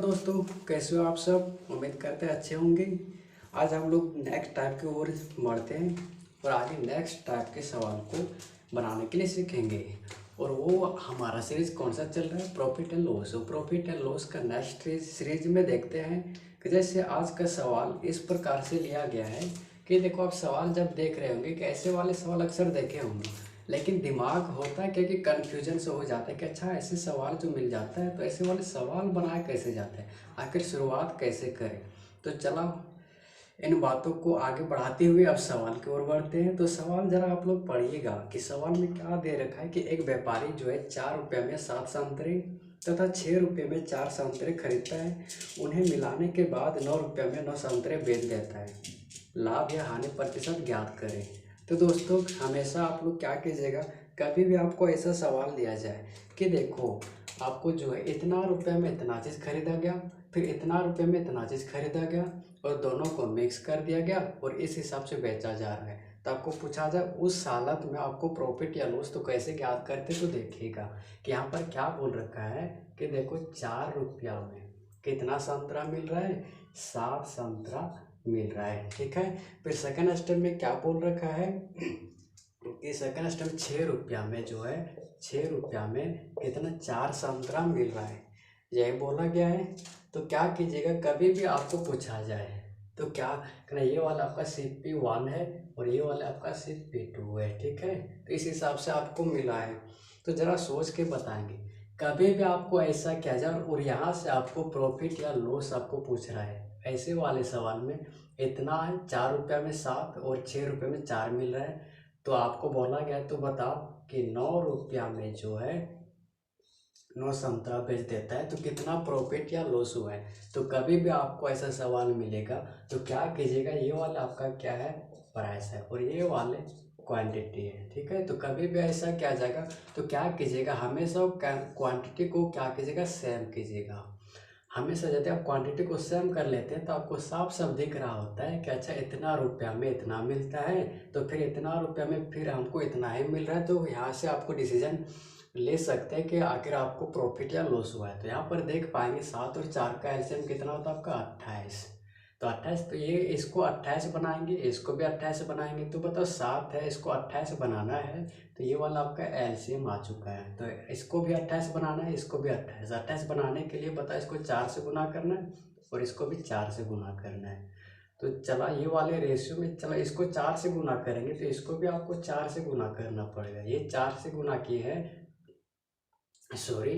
दोस्तों, कैसे हो आप सब। उम्मीद करते हैं अच्छे होंगे। आज हम लोग नेक्स्ट टाइप की ओर बढ़ते हैं और आगे नेक्स्ट टाइप के सवाल को बनाने के लिए सीखेंगे। और वो हमारा सीरीज कौन सा चल रहा है, प्रॉफिट एंड लॉस। तो प्रॉफिट एंड लॉस का नेक्स्ट सीरीज में देखते हैं कि जैसे आज का सवाल इस प्रकार से लिया गया है कि देखो, आप सवाल जब देख रहे होंगे कि ऐसे वाले सवाल अक्सर देखे होंगे, लेकिन दिमाग होता है क्योंकि कन्फ्यूजन से हो जाता है कि अच्छा ऐसे सवाल जो मिल जाता है तो ऐसे वाले सवाल बनाए कैसे जाते हैं, आखिर शुरुआत कैसे करें। तो चला इन बातों को आगे बढ़ाते हुए अब सवाल की ओर बढ़ते हैं। तो सवाल जरा आप लोग पढ़िएगा कि सवाल में क्या दे रखा है कि एक व्यापारी जो है 4 रुपये में 7 संतरे तथा 6 रुपये में 4 संतरे खरीदता है। उन्हें मिलाने के बाद 9 रुपये में 9 संतरे बेच देता है। लाभ या हानि प्रतिशत ज्ञात करें। तो दोस्तों, हमेशा आप लोग क्या कीजिएगा, कभी भी आपको ऐसा सवाल दिया जाए कि देखो आपको जो है इतना रुपये में इतना चीज़ खरीदा गया, फिर इतना रुपये में इतना चीज़ खरीदा गया और दोनों को मिक्स कर दिया गया और इस हिसाब से बेचा जा रहा है, तो आपको पूछा जाए उस हालत में आपको प्रॉफिट या लॉस तो कैसे ज्ञात करते। तो देखिएगा कि यहाँ पर क्या बोल रखा है कि देखो 4 रुपया में कितना संतरा मिल रहा है, 7 संतरा मिल रहा है। ठीक है, फिर सेकंड स्टेप में क्या बोल रखा है कि सेकंड स्टेप 6 रुपया में जो है 6 रुपया में कितना 4 संतरा मिल रहा है, यही बोला गया है। तो क्या कीजिएगा, कभी भी आपको पूछा जाए तो क्या करना, ये वाला आपका CP1 है और ये वाला आपका CP2 है। ठीक है, तो इस हिसाब से आपको मिला है। तो ज़रा सोच के बताएंगे, कभी भी आपको ऐसा किया जाए और यहाँ से आपको प्रॉफिट या लॉस आपको पूछ रहा है, ऐसे वाले सवाल में इतना है 4 रुपया में 7 और 6 रुपये में 4 मिल रहा है, तो आपको बोला गया तो बताओ कि 9 रुपया में जो है 9 संतरा बेच देता है तो कितना प्रॉफिट या लॉस हुआ है। तो कभी भी आपको ऐसा सवाल मिलेगा तो क्या कीजिएगा, ये वाला आपका क्या है, प्राइस है और ये वाले क्वांटिटी है। ठीक है, तो कभी भी ऐसा क्या जाएगा तो क्या कीजिएगा, हमेशा क्वांटिटी को क्या कीजिएगा, सेम कीजिएगा। हमेशा यदि आप क्वांटिटी को सेम कर लेते हैं तो आपको साफ साफ दिख रहा होता है कि अच्छा इतना रुपया में इतना मिलता है, तो फिर इतना रुपया में फिर हमको इतना ही मिल रहा है। तो यहाँ से आपको डिसीजन ले सकते हैं कि आखिर आपको प्रॉफिट या लॉस हुआ है। तो यहाँ पर देख पाएंगे 7 और 4 का एलसीएम कितना होता है आपका 28। तो 28, तो ये इसको 28 बनाएंगे, इसको भी 28 बनाएंगे। तो बताओ 7 है, इसको 28 बनाना है, तो ये वाला आपका एलसीएम आ चुका है। तो इसको भी 28 बनाना है, इसको भी 28 बनाने के लिए बताओ इसको 4 से गुना करना है और इसको भी 4 से गुना करना है। तो चला ये वाले रेशियो में, चला इसको 4 से गुना करेंगे तो इसको भी आपको 4 से गुना करना पड़ेगा। ये 4 से गुना किए है, सॉरी,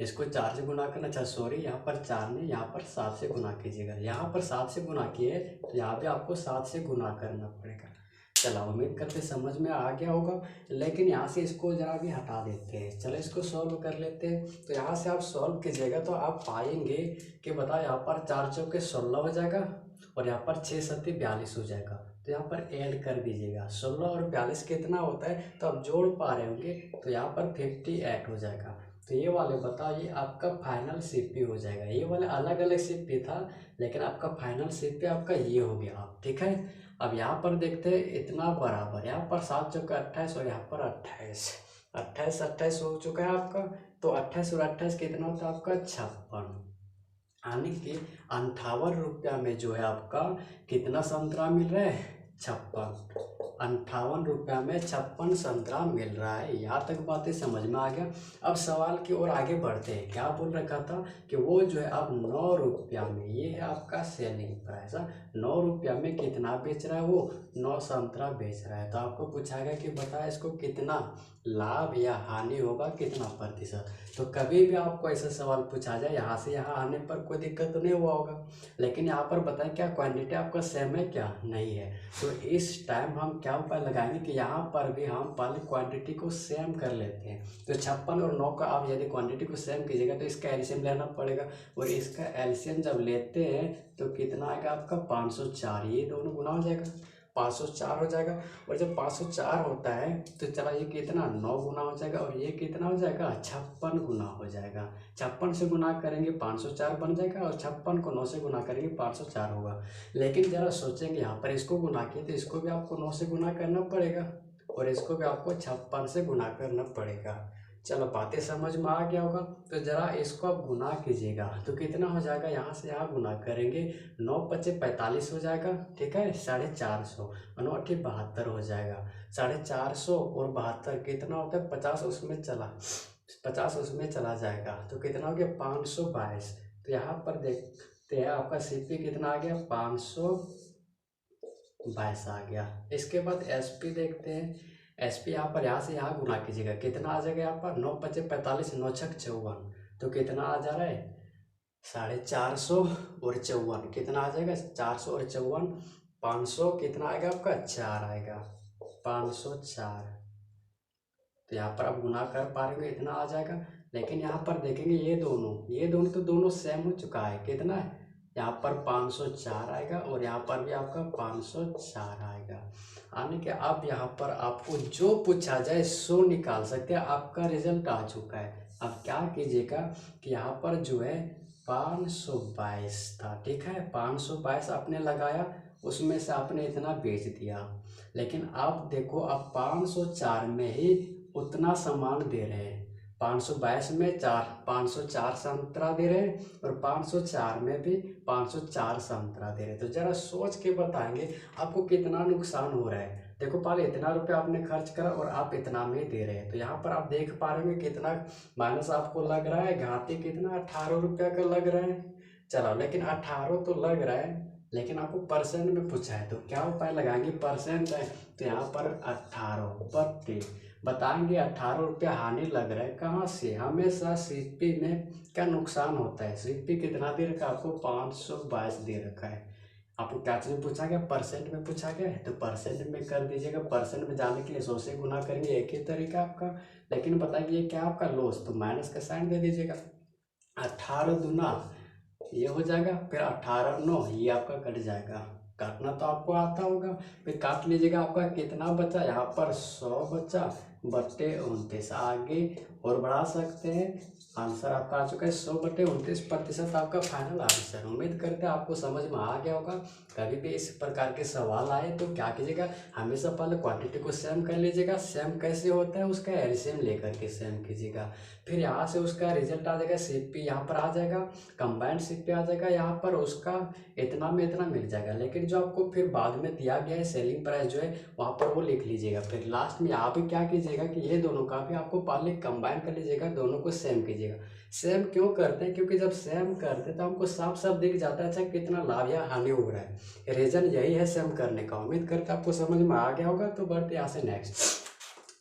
इसको 4 से गुना करना, अच्छा सॉरी, यहाँ पर 4 ने यहाँ पर 7 से गुना कीजिएगा। यहाँ पर 7 से गुना किए तो यहाँ भी आपको 7 से गुना करना पड़ेगा। चला, उम्मीद करते समझ में आ गया होगा। लेकिन यहाँ से इसको जरा भी हटा देते हैं, चलो इसको सॉल्व कर लेते हैं। तो यहाँ से आप सॉल्व कीजिएगा तो आप पाएंगे कि बताओ यहाँ पर 4 चौके 16 हो जाएगा और यहाँ पर 6 सत्ती 42 हो जाएगा। तो यहाँ पर ऐड कर दीजिएगा, 16 और 42 कितना होता है तो आप जोड़ पा रहे होंगे, तो यहाँ पर 58 हो जाएगा। तो ये वाले बताओ, ये आपका फाइनल सीपी हो जाएगा। ये वाला अलग अलग सीपी था, लेकिन आपका फाइनल सीपी आपका ये हो गया। ठीक है, अब यहाँ पर देखते हैं इतना बराबर, यहाँ पर 7 चौका 28 और यहाँ पर 28, 28 28 हो चुका है आपका। तो 28 और 28 कितना होता है आपका 56, यानी कि 58 रुपया में जो है आपका कितना संतरा मिल रहा है, 56। 58 रुपया में 56 संतरा मिल रहा है। यहाँ तक बातें समझ में आ गया। अब सवाल की ओर आगे बढ़ते हैं। क्या बोल रखा था कि वो जो है अब 9 रुपया में, ये है आपका सेलिंग प्राइस, 9 रुपया में कितना बेच रहा है, वो 9 संतरा बेच रहा है। तो आपको पूछाएगा कि बताए इसको कितना लाभ या हानि होगा, कितना प्रतिशत। तो कभी भी आपको ऐसा सवाल पूछा जाए, यहाँ से यहाँ आने पर कोई दिक्कत तो नहीं हुआ होगा, लेकिन यहाँ पर बताएं क्या क्वांटिटी आपका सेम है क्या, नहीं है। तो इस टाइम हम क्या उपाय लगाएंगे कि यहाँ पर भी हम पहले क्वांटिटी को सेम कर लेते हैं। तो 56 और 9 का आप यदि क्वांटिटी को सेम कीजिएगा तो इसका एलसीएम लेना पड़ेगा, और इसका एलसीएम जब लेते हैं तो कितना आएगा आपका 504, ये दोनों गुना हो जाएगा, 504 हो जाएगा। और जब 504 होता है तो चला ये कितना 9 गुना हो जाएगा और ये कितना हो जाएगा 56 गुना हो जाएगा। 56 से गुना करेंगे 504 बन जाएगा और 56 को 9 से गुना करेंगे 504 होगा। लेकिन ज़रा सोचेंगे, यहाँ पर इसको गुना किए तो इसको भी आपको 9 से गुना करना पड़ेगा और इसको भी आपको 56 से गुना करना पड़ेगा। चलो बातें समझ में आ गया होगा। तो जरा इसको आप गुना कीजिएगा तो कितना हो जाएगा, यहाँ से यहाँ गुना करेंगे 9×5 = 45 हो जाएगा, ठीक है। 450 और 9×8 = 72 हो जाएगा। 450 और 72 कितना होता है, 50 उसमें चला जाएगा तो कितना हो गया 522। तो यहाँ पर देखते हैं आपका सीपी कितना आ गया, 522 आ गया। इसके बाद एसपी देखते हैं। एसपी यहाँ से यहाँ गुना कीजिएगा, कितना आ जाएगा यहाँ पर 9×5 = 45, 9×6 = 54। तो कितना आ जा रहा है 450 और 54, कितना आ जाएगा 400 और 54, 500 कितना आएगा आपका 4 आएगा, 504। तो यहाँ पर आप गुना कर पा रहे हो इतना आ जाएगा। लेकिन यहाँ पर देखेंगे ये दोनों तो दोनों सेम हो चुका है, कितना है यहाँ पर 504 आएगा और यहाँ पर भी आपका 504 आएगा। यानी कि अब यहाँ पर आपको जो पूछा जाए सो निकाल सकते हैं, आपका रिजल्ट आ चुका है। अब क्या कीजिएगा कि यहाँ पर जो है 522 था, ठीक है, 522 आपने लगाया, उसमें से आपने इतना बेच दिया। लेकिन अब देखो अब 504 में ही उतना सामान दे रहे हैं, 522 में 504 संतरा दे रहे हैं और 504 में भी 504 संतरा दे रहे हैं। तो जरा सोच के बताएंगे आपको कितना नुकसान हो रहा है। देखो पहले इतना रुपया आपने खर्च करा और आप इतना में दे रहे हैं, तो यहाँ पर आप देख पा रहे हो कितना माइनस आपको लग रहा है, घाटे कितना 18 रुपया का लग रहा है। चलो लेकिन 18 तो लग रहा है, लेकिन आपको परसेंट में पूछा है तो क्या उपाय लगाएंगे, परसेंट है तो यहाँ पर 18 बताएंगे 18 रुपया हानि लग रहा है। कहाँ से, हमेशा सीपी में क्या नुकसान होता है, सीपी कितना दे रखा है आपको 522 दे रखा है। आपको क्या चीज़ पूछा गया, परसेंट में पूछा गया है तो परसेंट में कर दीजिएगा। परसेंट में जाने के लिए 100 से गुना करेंगे, एक ही तरीका आपका। लेकिन बताइए क्या आपका लॉस, तो माइनस का साइन दे दीजिएगा। 18 दूना ये हो जाएगा, फिर 18 9 ये आपका कट जाएगा, काटना तो आपको आता होगा, फिर काट लीजिएगा। आपका कितना बचा, यहाँ पर 100 बचा बट्टे 29। आगे और बढ़ा सकते हैं, आंसर आपका आ चुका है 100/29% आपका फाइनल आंसर। उम्मीद करते हैं आपको समझ में आ गया होगा। कभी भी इस प्रकार के सवाल आए तो क्या कीजिएगा, हमेशा पहले क्वांटिटी को सेम कर लीजिएगा। सेम कैसे होता है, उसका एलसीएम लेकर के सेम कीजिएगा। फिर यहाँ से उसका रिजल्ट आ जाएगा, सीपी यहाँ पर आ जाएगा, कंबाइंड सीपी आ जाएगा, यहाँ पर उसका इतना में इतना मिल जाएगा। लेकिन जो आपको फिर बाद में दिया गया है सेलिंग प्राइस जो है वहाँ पर वो लिख लीजिएगा। फिर लास्ट में यहाँ पे क्या कीजिएगा कि ये दोनों का भी आपको पहले कंबाइन कर लीजिएगा, दोनों को सेम कीजिएगा। सेम क्यों करते हैं, क्योंकि जब सेम करते हैं तो हमको साफ साफ दिख जाता है अच्छा कितना लाभ या हानि हो रहा है। रीजन यही है सेम करने का। उम्मीद करते आपको समझ में आ गया होगा। तो बढ़ते यहाँ से नेक्स्ट।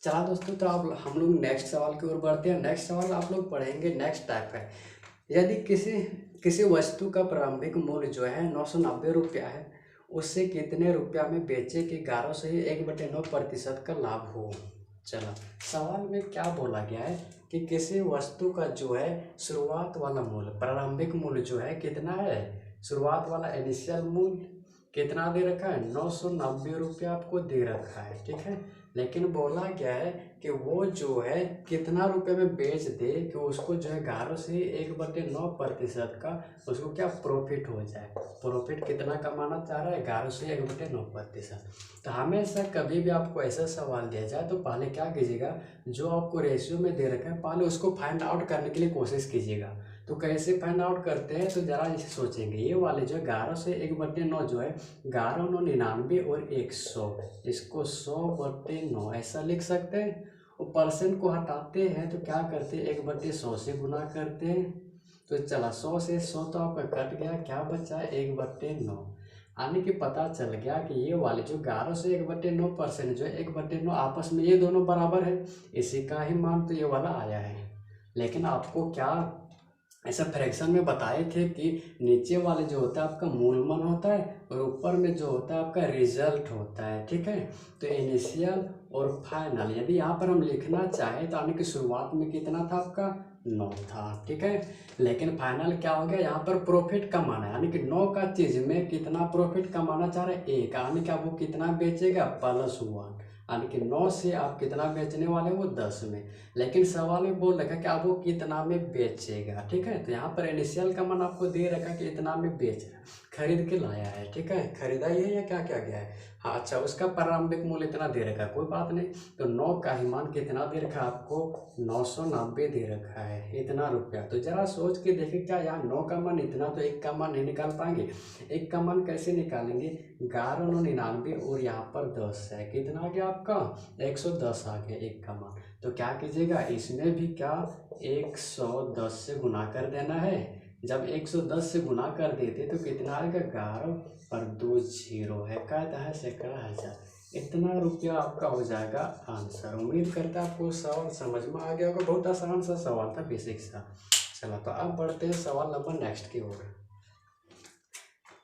चला दोस्तों, तो आप हम लोग नेक्स्ट सवाल की ओर बढ़ते हैं। नेक्स्ट सवाल आप लोग पढ़ेंगे नेक्स्ट टाइप का। यदि किसी वस्तु का प्रारंभिक मूल्य जो है 990 रुपया है, उससे कितने रुपया में बेचे कि 11 से ही 1/9% का लाभ हो। चलो सवाल में क्या बोला गया है कि किसी वस्तु का जो है शुरुआत वाला मूल्य, प्रारंभिक मूल्य जो है कितना है, शुरुआत वाला इनिशियल मूल्य कितना दे रखा है 990 रुपया आपको दे रखा है, ठीक है। लेकिन बोला गया है कि वो जो है कितना रुपए में बेच दे कि उसको जो है 11 से 1/9% का उसको क्या प्रॉफिट हो जाए। प्रॉफिट कितना कमाना चाह रहा है, 11 से 1/9%। तो हमेशा कभी भी आपको ऐसा सवाल दिया जाए तो पहले क्या कीजिएगा, जो आपको रेशियो में दे रखा है पहले उसको फाइंड आउट करने के लिए कोशिश कीजिएगा। तो कैसे फाइंड आउट करते हैं, तो जरा इसे सोचेंगे। ये वाले जो है 11 से 1/9 जो है 11 9 99 और 100, इसको 100/9 ऐसा लिख सकते हैं। और परसेंट को हटाते हैं तो क्या करते हैं 1/100 से गुना करते हैं। तो चला 100 से 100 तो आपका कट गया, क्या बचा है 1/9। आने की पता चल गया कि ये वाले जो 11 से 1/9% जो है 1/9 आपस में ये दोनों बराबर है, इसी का ही मान तो ये वाला आया है। लेकिन आपको क्या ऐसा फ्रैक्शन में बताए थे कि नीचे वाले जो होता है आपका मूल मन होता है और ऊपर में जो होता है आपका रिजल्ट होता है, ठीक है। तो इनिशियल और फाइनल यदि यहाँ पर हम लिखना चाहें तो आने की शुरुआत में कितना था आपका 9 था, ठीक है। लेकिन फाइनल क्या हो गया, यहाँ पर प्रॉफिट कमाना है, यानी कि 9 का चीज में कितना प्रॉफिट कमाना चाह रहे हैं 1, यानी कि आप वो कितना बेचेगा +1, यानी कि 9 से आप कितना बेचने वाले हैं वो 10 में। लेकिन सवाल में बोल रखा कि आप वो कितना में बेचेगा, ठीक है। तो यहाँ पर इनिशियल का मान आपको दे रखा कि इतना में बेच रहा है। खरीद के लाया है, ठीक है, खरीदा ही है या क्या क्या गया है। हाँ अच्छा, उसका प्रारंभिक मूल्य इतना दे रखा है, कोई बात नहीं। तो 9 का ही मान कितना दे रखा है आपको, 990 दे रखा है, इतना रुपया। तो जरा सोच के देखे, क्या यहाँ 9 का मान इतना, तो 1 का मान नहीं निकाल पाएंगे। 1 का मान कैसे निकालेंगे, 1199 और यहाँ पर 10 है, कितना आ गया आपका 110 आ गया 1 का मान। तो क्या कीजिएगा, इसमें भी क्या 110 से गुना कर देना है। जब 110 से गुना कर देते तो कितना आएगा, 11 और 2 जीरो है, कहता है सैकड़ा हजार, इतना रुपया आपका हो जाएगा आंसर। उम्मीद करता है आपको सवाल समझ में आ गया होगा, बहुत आसान सा सवाल था, बेसिक सा। चलो तो अब बढ़ते हैं सवाल नंबर नेक्स्ट की ओर।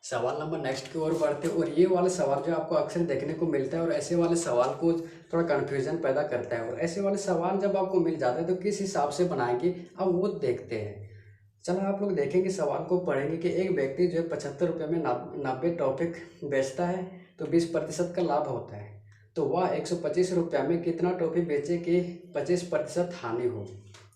सवाल नंबर नेक्स्ट की ओर बढ़ते हैं, और ये वाले सवाल जो आपको अक्सर देखने को मिलता है, और ऐसे वाले सवाल को थोड़ा कन्फ्यूजन पैदा करता है। और ऐसे वाले सवाल जब आपको मिल जाते हैं तो किस हिसाब से बनाएंगे, अब वो देखते हैं। चलो आप लोग देखेंगे, सवाल को पढ़ेंगे कि एक व्यक्ति जो है 75 रुपये में 90 टॉपिक बेचता है, तो 20% का लाभ होता है। तो वह 125 रुपये में कितना टॉफी बेचे कि 25% हानि हो।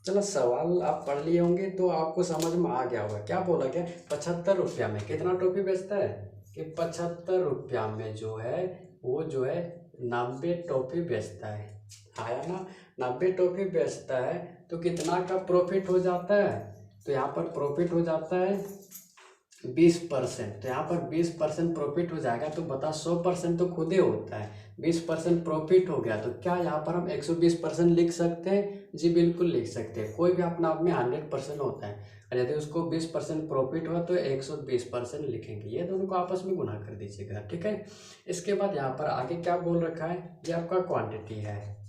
चलो सवाल आप पढ़ लिए होंगे तो आपको समझ में आ गया होगा। क्या बोला गया, 75 रुपया में कितना टॉफी बेचता है, कि 75 रुपया में जो है वो जो है 90 टॉफी बेचता है। आया ना, 90 टॉफी बेचता है तो कितना का प्रॉफिट हो जाता है, तो यहाँ पर प्रॉफिट हो जाता है 20%। तो यहाँ पर 20% प्रॉफिट हो जाएगा, तो बता 100% तो खुद ही होता है, 20% प्रॉफिट हो गया। तो क्या यहाँ पर हम 120% लिख सकते हैं, जी बिल्कुल लिख सकते हैं। कोई भी अपना आप में 100% होता है, और यदि उसको 20% प्रॉफिट हुआ तो 120% लिखेंगे। ये दोनों को आपस में गुना कर दीजिएगा, ठीक है। इसके बाद यहाँ पर आगे क्या बोल रखा है, ये आपका क्वांटिटी है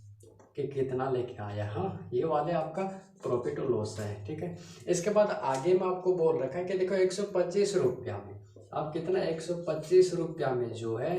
कि कितना लेके आया। हाँ, ये वाले आपका प्रॉफिट और लॉस है, ठीक है। इसके बाद आगे में आपको बोल रखा है कि देखो 125 रुपया में, अब कितना 125 रुपया में जो है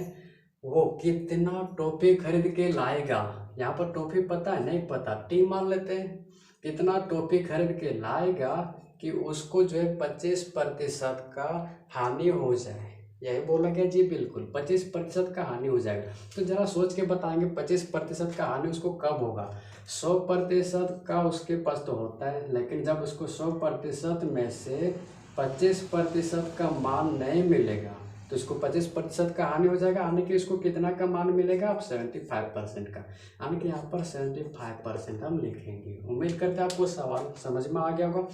वो कितना टॉफी खरीद के लाएगा। यहाँ पर टॉफी पता है, नहीं पता, टी मान लेते हैं। कितना टॉफी खरीद के लाएगा कि उसको जो है 25% का हानि हो जाए, यही बोला गया जी बिल्कुल, 25% का हानि हो जाएगा। तो जरा सोच के बताएंगे 25% का हानि उसको कब होगा। 100% का उसके पास तो होता है, लेकिन जब उसको 100% में से 25% का मान नहीं मिलेगा तो इसको 25% का हानि हो जाएगा। यानी कि इसको कितना का मान मिलेगा, आप 75% का, यानी कि यहाँ पर 75% हम लिखेंगे। उम्मीद करते हैं आपको सवाल समझ में आ गया होगा।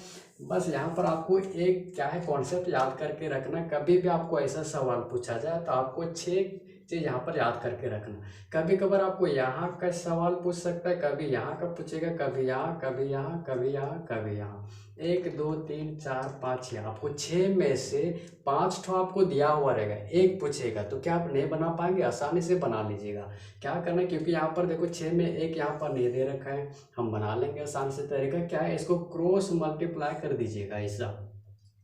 बस यहाँ पर आपको एक क्या है कॉन्सेप्ट याद करके रखना, कभी भी आपको ऐसा सवाल पूछा जाए तो आपको 6 चीज़ यहाँ पर याद करके रखना। कभी कभार आपको यहाँ का सवाल पूछ सकता है, कभी यहाँ का पूछेगा, कभी यहाँ, कभी यहाँ, कभी यहाँ, कभी यहाँ। 1 2 3 4 5 6, आपको 6 में से 5 ठो आपको दिया हुआ रहेगा, एक पूछेगा तो क्या आप नहीं बना पाएंगे, आसानी से बना लीजिएगा। क्या करना है, क्योंकि यहाँ पर देखो 6 में एक यहाँ पर नहीं दे रखा है, हम बना लेंगे आसानी से। तरीका क्या है, इसको क्रॉस मल्टीप्लाई कर दीजिएगा, ऐसा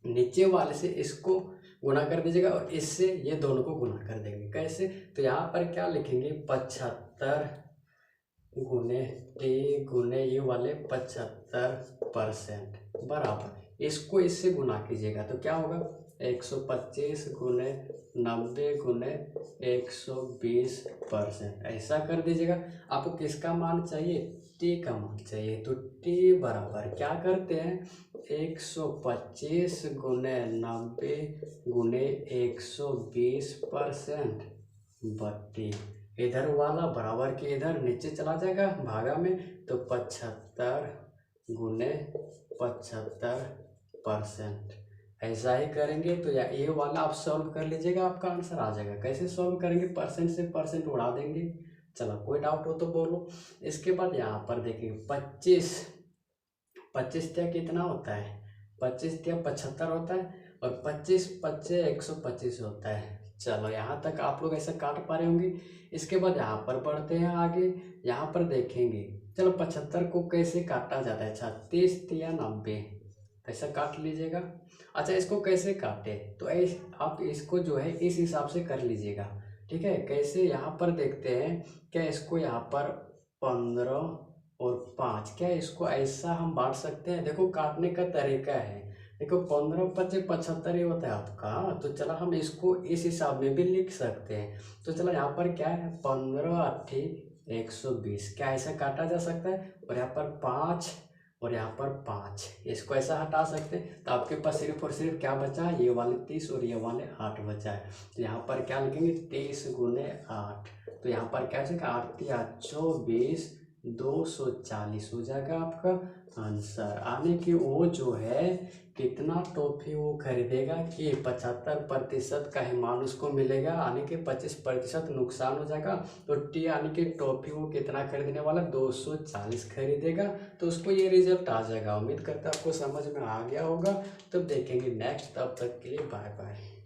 नीचे वाले से इसको गुना कर दीजिएगा और इससे ये दोनों को गुना कर देंगे। कैसे, तो यहाँ पर क्या लिखेंगे, 75 गुने टी गुने ये वाले 75% बराबर, इसको इससे गुना कीजिएगा तो क्या होगा, 125 गुने 90 गुने 120%, ऐसा कर दीजिएगा। आपको किसका मान चाहिए, टी का मान चाहिए, तो टी बराबर क्या करते हैं, 125 गुने 90 गुने 120% बट्टी, इधर वाला बराबर के इधर नीचे चला जाएगा भागा में, तो 75 गुने 75%, ऐसा ही करेंगे। तो या ये वाला आप सॉल्व कर लीजिएगा, आपका आंसर आ जाएगा। कैसे सॉल्व करेंगे, परसेंट से परसेंट उड़ा देंगे। चलो कोई डाउट हो तो बोलो। इसके बाद यहाँ पर देखिए 25 त्या कितना होता है, 25 त्या 75 होता है, और 25 पच्चे 125 होता है। चलो यहाँ तक आप लोग ऐसा काट पा रहे होंगे। इसके बाद यहाँ पर बढ़ते हैं आगे, यहाँ पर देखेंगे, चलो 75 को कैसे काटा जाता है, 36 या 90, ऐसा काट लीजिएगा। अच्छा इसको कैसे काटे, तो ऐसे आप इसको जो है इस हिसाब से कर लीजिएगा, ठीक है। कैसे, यहाँ पर देखते हैं, क्या इसको यहाँ पर 15 और 5, क्या इसको ऐसा हम बांट सकते हैं। देखो काटने का तरीका है, देखो 15 पच्चे 75 ही होता है आपका, तो चलो हम इसको इस हिसाब में भी लिख सकते हैं। तो चलो यहाँ पर क्या है, 15 8 120, क्या ऐसा काटा जा सकता है। और यहाँ पर 5 और यहाँ पर 5, इसको ऐसा हटा सकते हैं। तो आपके पास सिर्फ और सिर्फ क्या बचा है, ये वाले 30 और ये वाले 8 बचा है। तो यहाँ पर क्या लिखेंगे, 30 गुने 8। तो यहाँ पर क्या जाएगा, 8 या 24, 240 हो जाएगा आपका आंसर। आने की वो जो है कितना टॉफी वो खरीदेगा कि 75% का ही माल उसको मिलेगा, आने के 25% नुकसान हो जाएगा। तो टी यानी कि टॉफी वो कितना खरीदने वाला, 240 खरीदेगा। तो उसको ये रिजल्ट आ जाएगा। उम्मीद करता है आपको समझ में आ गया होगा। तब देखेंगे नेक्स्ट, तब तक के लिए बाय बाय।